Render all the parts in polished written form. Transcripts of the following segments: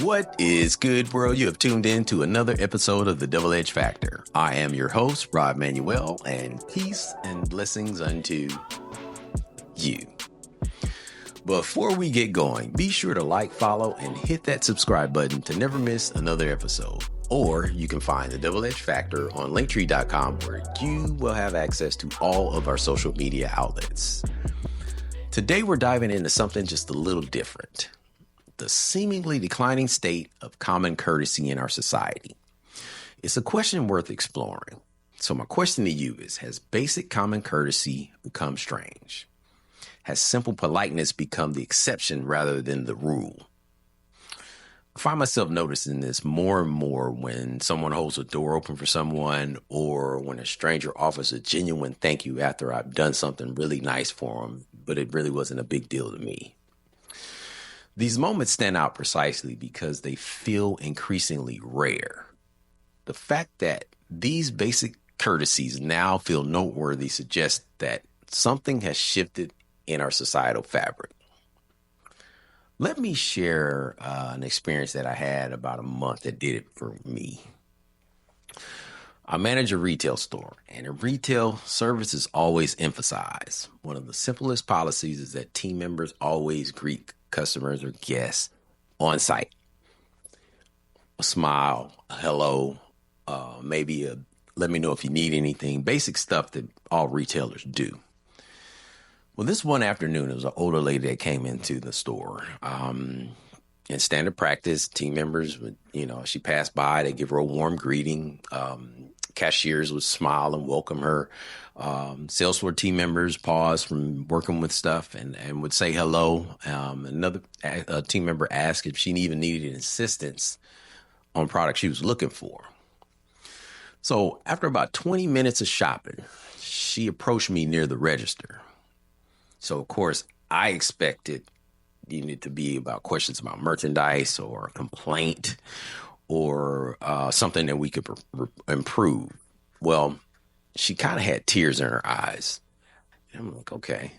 What is good, world? You have tuned in to another episode of The Double Edge Factor. I am your host, Rob Manuel, and peace and blessings unto you. Before we get going, be sure to like, follow, and hit that subscribe button to never miss another episode. Or you can find The Double Edge Factor on linktree.com, where you will have access to all of our social media outlets. Today, we're diving into something just a little different. The seemingly declining state of common courtesy in our society. It's a question worth exploring. So my question to you is, has basic common courtesy become strange? Has simple politeness become the exception rather than the rule? I find myself noticing this more and more when someone holds a door open for someone, or when a stranger offers a genuine thank you after I've done something really nice for them, but it really wasn't a big deal to me. These moments stand out precisely because they feel increasingly rare. The fact that these basic courtesies now feel noteworthy suggests that something has shifted in our societal fabric. Let me share an experience that I had about a month that did it for me. I manage a retail store, and in retail, service is always emphasized. One of the simplest policies is that team members always greet customers or guests on site. A smile, a hello, maybe a let me know if you need anything, basic stuff that all retailers do. Well, this one afternoon, it was an older lady that came into the store. In standard practice, team members would, she passed by, they give her a warm greeting. Cashiers would smile and welcome her. Sales floor team members pause from working with stuff and would say hello. Another team member asked if she even needed assistance on products she was looking for. So after about 20 minutes of shopping, she approached me near the register. So, of course, I expected to be about questions about merchandise or a complaint or something that we could improve. Well, she kind of had tears in her eyes. And I'm like, okay.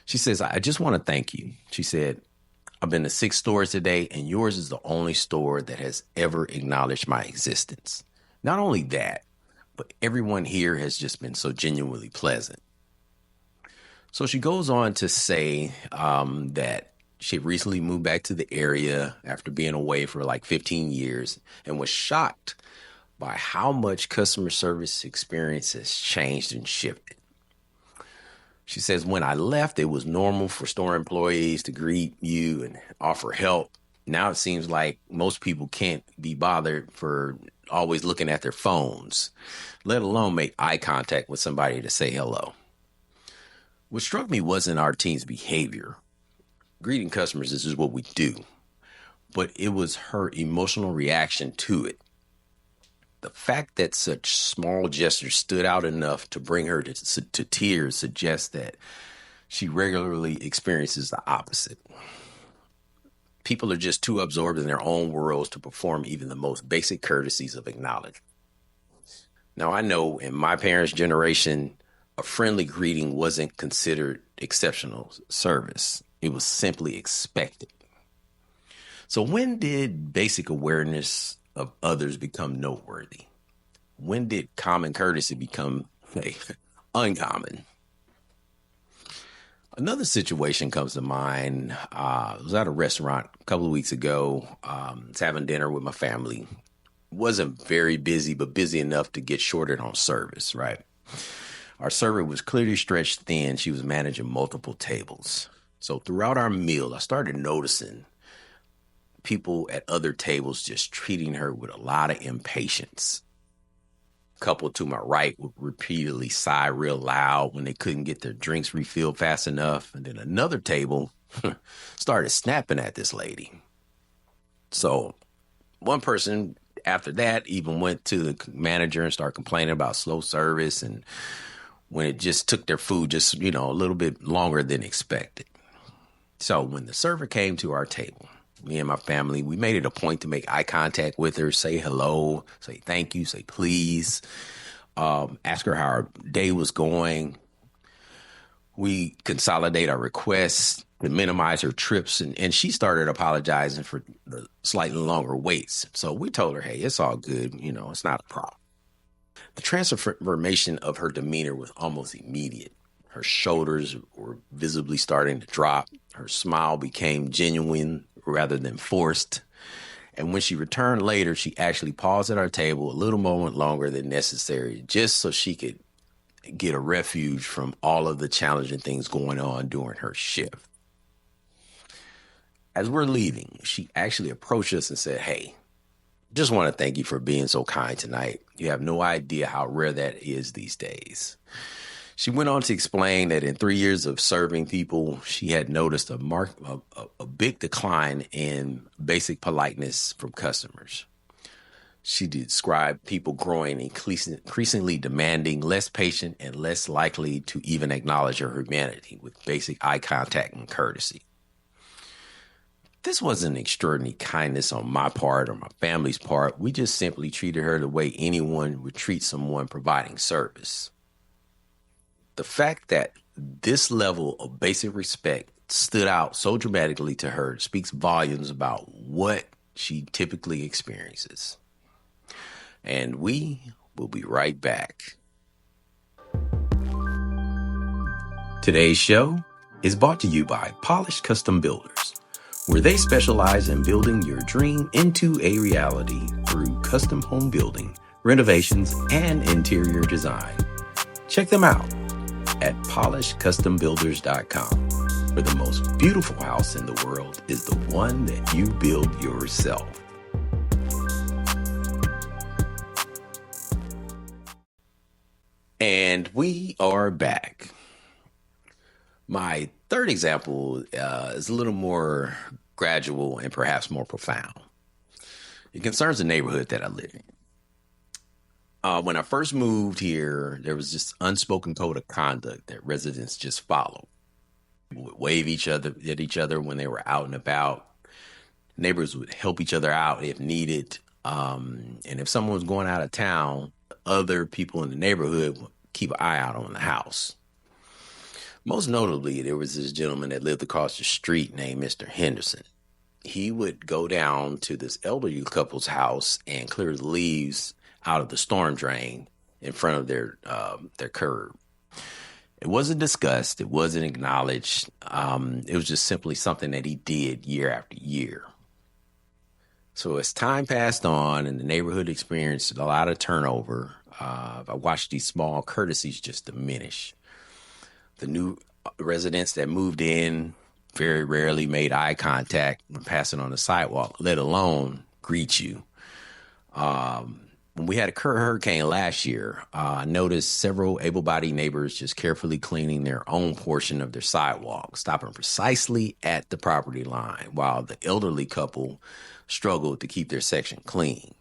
She says, I just want to thank you. She said, I've been to 6 stores today, and yours is the only store that has ever acknowledged my existence. Not only that, but everyone here has just been so genuinely pleasant. So she goes on to say that she had recently moved back to the area after being away for like 15 years and was shocked by how much customer service experience has changed and shifted. She says, when I left, it was normal for store employees to greet you and offer help. Now it seems like most people can't be bothered for always looking at their phones, let alone make eye contact with somebody to say hello. What struck me wasn't our team's behavior. Greeting customers is just what we do. But it was her emotional reaction to it. The fact that such small gestures stood out enough to bring her to tears suggests that she regularly experiences the opposite. People are just too absorbed in their own worlds to perform even the most basic courtesies of acknowledgement. Now, I know in my parents' generation, a friendly greeting wasn't considered exceptional service. It was simply expected. So when did basic awareness of others become noteworthy? When did common courtesy become uncommon? Another situation comes to mind. I was at a restaurant a couple of weeks ago. I was having dinner with my family. Wasn't very busy, but busy enough to get shorted on service, right? Our server was clearly stretched thin. She was managing multiple tables. So throughout our meal, I started noticing people at other tables just treating her with a lot of impatience. A couple to my right would repeatedly sigh real loud when they couldn't get their drinks refilled fast enough. And then another table started snapping at this lady. So one person after that even went to the manager and started complaining about slow service and when it just took their food just, a little bit longer than expected. So when the server came to our table, me and my family, we made it a point to make eye contact with her, say hello, say thank you, say please, ask her how our day was going. We consolidate our requests, to minimize her trips. And she started apologizing for the slightly longer waits. So we told her, hey, it's all good. It's not a problem. The transformation of her demeanor was almost immediate. Her shoulders were visibly starting to drop. Her smile became genuine rather than forced. And when she returned later, she actually paused at our table a little moment longer than necessary, just so she could get a refuge from all of the challenging things going on during her shift. As we're leaving, she actually approached us and said, hey, just want to thank you for being so kind tonight. You have no idea how rare that is these days. She went on to explain that in 3 years of serving people, she had noticed a big decline in basic politeness from customers. She described people growing increasingly demanding, less patient, and less likely to even acknowledge her humanity with basic eye contact and courtesy. This wasn't extraordinary kindness on my part or my family's part. We just simply treated her the way anyone would treat someone providing service. The fact that this level of basic respect stood out so dramatically to her speaks volumes about what she typically experiences. And we will be right back. Today's show is brought to you by Polished Custom Builders, where they specialize in building your dream into a reality through custom home building, renovations, and interior design. Check them out at polishedcustombuilders.com, where the most beautiful house in the world is the one that you build yourself. And we are back. My third example is a little more gradual and perhaps more profound. It concerns the neighborhood that I live in. When I first moved here, there was this unspoken code of conduct that residents just followed. People would wave at each other when they were out and about. Neighbors would help each other out if needed. And if someone was going out of town, other people in the neighborhood would keep an eye out on the house. Most notably, there was this gentleman that lived across the street named Mr. Henderson. He would go down to this elderly couple's house and clear the leaves out of the storm drain in front of their curb. It wasn't discussed. It wasn't acknowledged. It was just simply something that he did year after year. So as time passed on and the neighborhood experienced a lot of turnover, I watched these small courtesies just diminish. The new residents that moved in very rarely made eye contact when passing on the sidewalk, let alone greet you. When we had a hurricane last year, I noticed several able-bodied neighbors just carefully cleaning their own portion of their sidewalk, stopping precisely at the property line, while the elderly couple struggled to keep their section clean.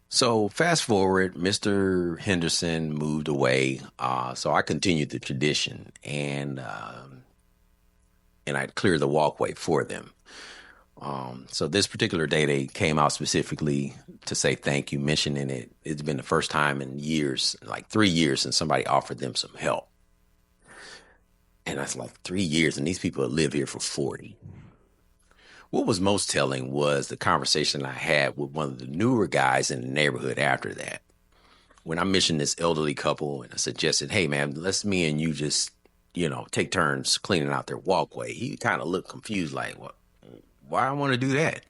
So fast forward, Mr. Henderson moved away, so I continued the tradition, and I cleared the walkway for them. So this particular day, they came out specifically to say thank you, mentioning it. It's been the first time in years, like 3 years, since somebody offered them some help. And that's like 3 years, and these people have lived here for 40. What was most telling was the conversation I had with one of the newer guys in the neighborhood after that. When I mentioned this elderly couple and I suggested, hey, man, let's me and you just, take turns cleaning out their walkway. He kind of looked confused, like, what? Why I want to do that?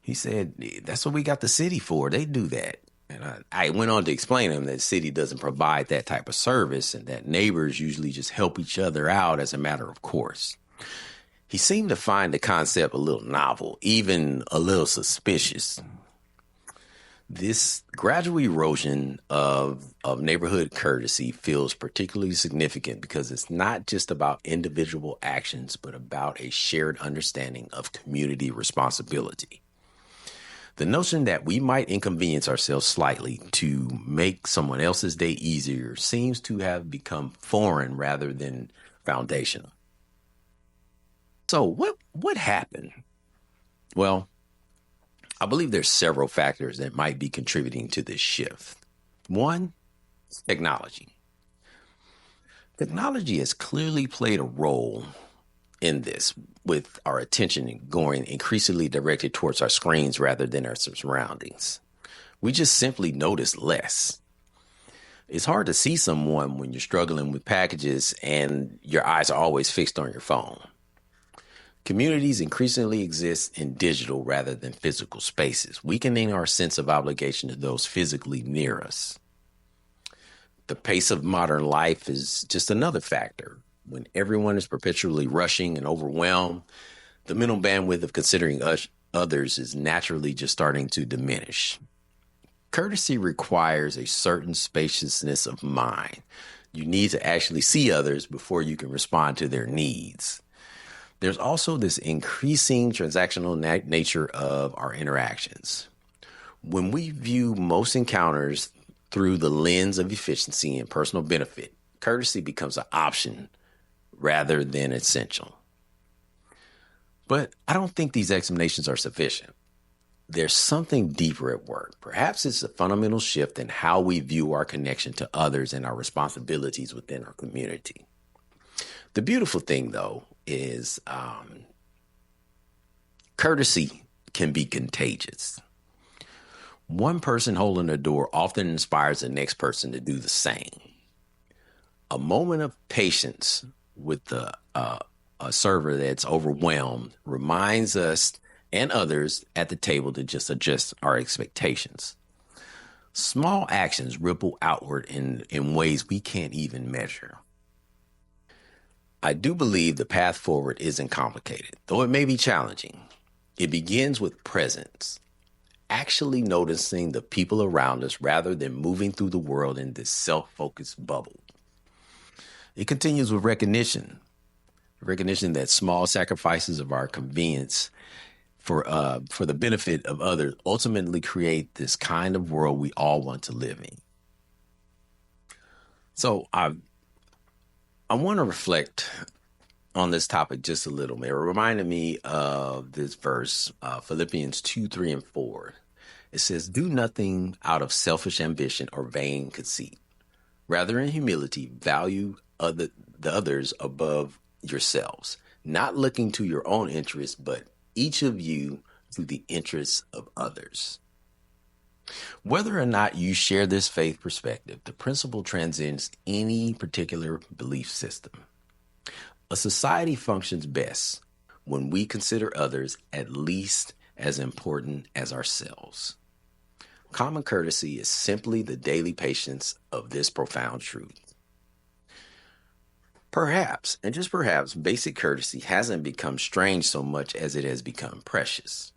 He said, that's what we got the city for. They do that. And I went on to explain to him that the city doesn't provide that type of service and that neighbors usually just help each other out as a matter of course. He seemed to find the concept a little novel, even a little suspicious. This gradual erosion of neighborhood courtesy feels particularly significant because it's not just about individual actions, but about a shared understanding of community responsibility. The notion that we might inconvenience ourselves slightly to make someone else's day easier seems to have become foreign rather than foundational. So what happened? Well, I believe there's several factors that might be contributing to this shift. One, technology. Technology has clearly played a role in this, with our attention going increasingly directed towards our screens rather than our surroundings. We just simply notice less. It's hard to see someone when you're struggling with packages and your eyes are always fixed on your phone. Communities increasingly exist in digital rather than physical spaces, weakening our sense of obligation to those physically near us. The pace of modern life is just another factor. When everyone is perpetually rushing and overwhelmed, the mental bandwidth of considering others is naturally just starting to diminish. Courtesy requires a certain spaciousness of mind. You need to actually see others before you can respond to their needs. There's also this increasing transactional nature of our interactions. When we view most encounters through the lens of efficiency and personal benefit, courtesy becomes an option rather than essential. But I don't think these explanations are sufficient. There's something deeper at work. Perhaps it's a fundamental shift in how we view our connection to others and our responsibilities within our community. The beautiful thing, though, is courtesy can be contagious. One person holding a door often inspires the next person to do the same. A moment of patience with a server that's overwhelmed reminds us and others at the table to just adjust our expectations. Small actions ripple outward in ways we can't even measure. I do believe the path forward isn't complicated, though it may be challenging. It begins with presence, actually noticing the people around us rather than moving through the world in this self-focused bubble. It continues with recognition that small sacrifices of our convenience for the benefit of others ultimately create this kind of world we all want to live in. So I want to reflect on this topic just a little bit. It reminded me of this verse, Philippians 2, 3, and 4. It says, "Do nothing out of selfish ambition or vain conceit. Rather, in humility, value the others above yourselves, not looking to your own interests, but each of you to the interests of others." Whether or not you share this faith perspective, the principle transcends any particular belief system. A society functions best when we consider others at least as important as ourselves. Common courtesy is simply the daily patience of this profound truth. Perhaps, and just perhaps, basic courtesy hasn't become strange so much as it has become precious.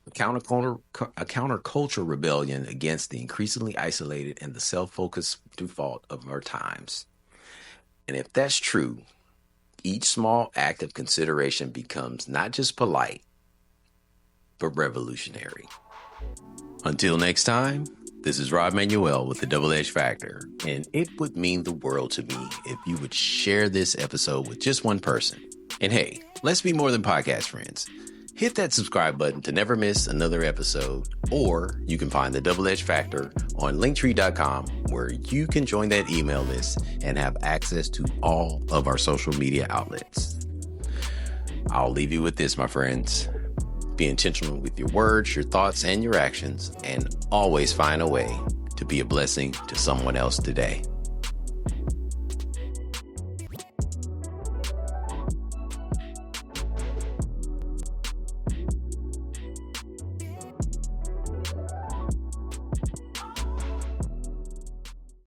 A counterculture rebellion against the increasingly isolated and the self-focused default of our times. And if that's true, each small act of consideration becomes not just polite, but revolutionary. Until next time, this is Rob Manuel with the Double Edge Factor, and it would mean the world to me if you would share this episode with just one person. And hey, let's be more than podcast friends. Hit that subscribe button to never miss another episode, or you can find the Double Edge Factor on linktree.com, where you can join that email list and have access to all of our social media outlets. I'll leave you with this, my friends. Be intentional with your words, your thoughts, and your actions, and always find a way to be a blessing to someone else today.